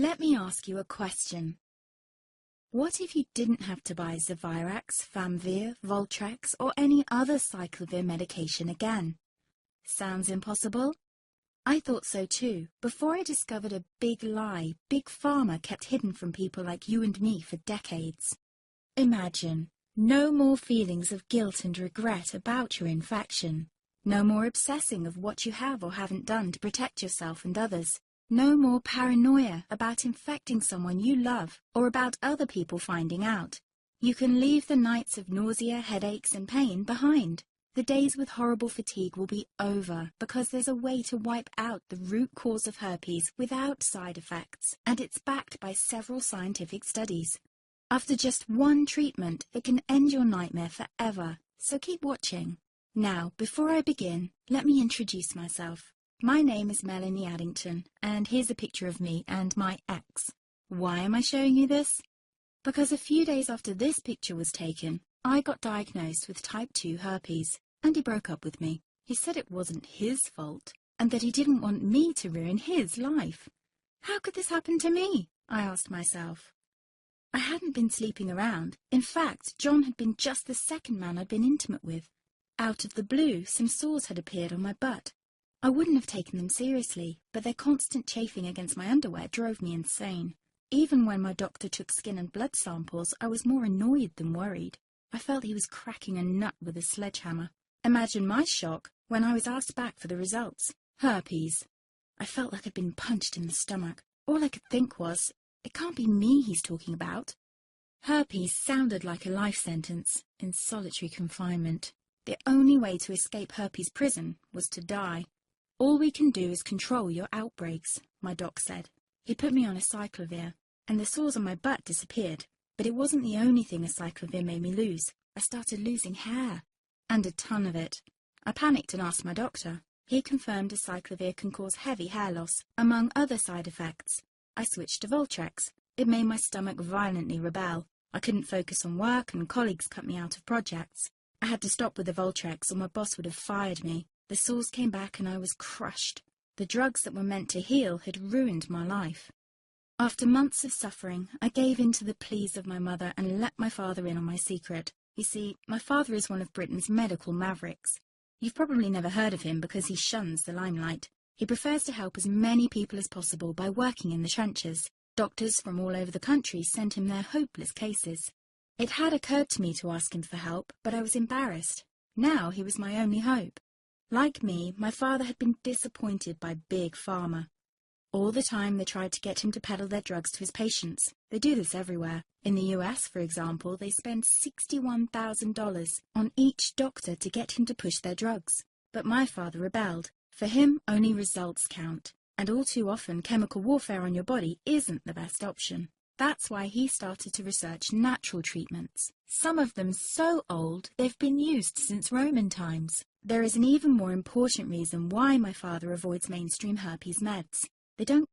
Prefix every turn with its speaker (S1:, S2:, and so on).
S1: Let me ask you a question. What if you didn't have to buy Zovirax, Famvir, Voltrex, or any other aciclovir medication again? Sounds impossible? I thought so too, before I discovered a big lie Big Pharma kept hidden from people like you and me for decades. Imagine, no more feelings of guilt and regret about your infection. No more obsessing of what you have or haven't done to protect yourself and others. No more paranoia about infecting someone you love or about other people finding out. You can leave the nights of nausea, headaches and pain behind. The days with horrible fatigue will be over because there's a way to wipe out the root cause of herpes without side effects, and it's backed by several scientific studies. After just one treatment, it can end your nightmare forever, so keep watching. Now, before I begin, let me introduce myself. My name is Melanie Addington, and here's a picture of me and my ex. Why am I showing you this? Because a few days after this picture was taken, I got diagnosed with type 2 herpes, and he broke up with me. He said it wasn't his fault, and that he didn't want me to ruin his life. How could this happen to me? I asked myself. I hadn't been sleeping around. In fact, John had been just the second man I'd been intimate with. Out of the blue, some sores had appeared on my butt. I wouldn't have taken them seriously, but their constant chafing against my underwear drove me insane. Even when my doctor took skin and blood samples, I was more annoyed than worried. I felt he was cracking a nut with a sledgehammer. Imagine my shock when I was asked back for the results. Herpes. I felt like I'd been punched in the stomach. All I could think was, it can't be me he's talking about. Herpes sounded like a life sentence in solitary confinement. The only way to escape herpes prison was to die. All we can do is control your outbreaks, my doc said. He put me on aciclovir, and the sores on my butt disappeared. But it wasn't the only thing aciclovir made me lose. I started losing hair, and a ton of it. I panicked and asked my doctor. He confirmed aciclovir can cause heavy hair loss, among other side effects. I switched to Voltrex. It made my stomach violently rebel. I couldn't focus on work, and colleagues cut me out of projects. I had to stop with the Voltrex, or my boss would have fired me. The sores came back and I was crushed. The drugs that were meant to heal had ruined my life. After months of suffering, I gave in to the pleas of my mother and let my father in on my secret. You see, my father is one of Britain's medical mavericks. You've probably never heard of him because he shuns the limelight. He prefers to help as many people as possible by working in the trenches. Doctors from all over the country sent him their hopeless cases. It had occurred to me to ask him for help, but I was embarrassed. Now he was my only hope. Like me, my father had been disappointed by Big Pharma. All the time they tried to get him to peddle their drugs to his patients. They do this everywhere. In the US, for example, they spend $61,000 on each doctor to get him to push their drugs. But my father rebelled. For him, only results count. And all too often, chemical warfare on your body isn't the best option. That's why he started to research natural treatments. Some of them so old, they've been used since Roman times. There is an even more important reason why my father avoids mainstream herpes meds. They don't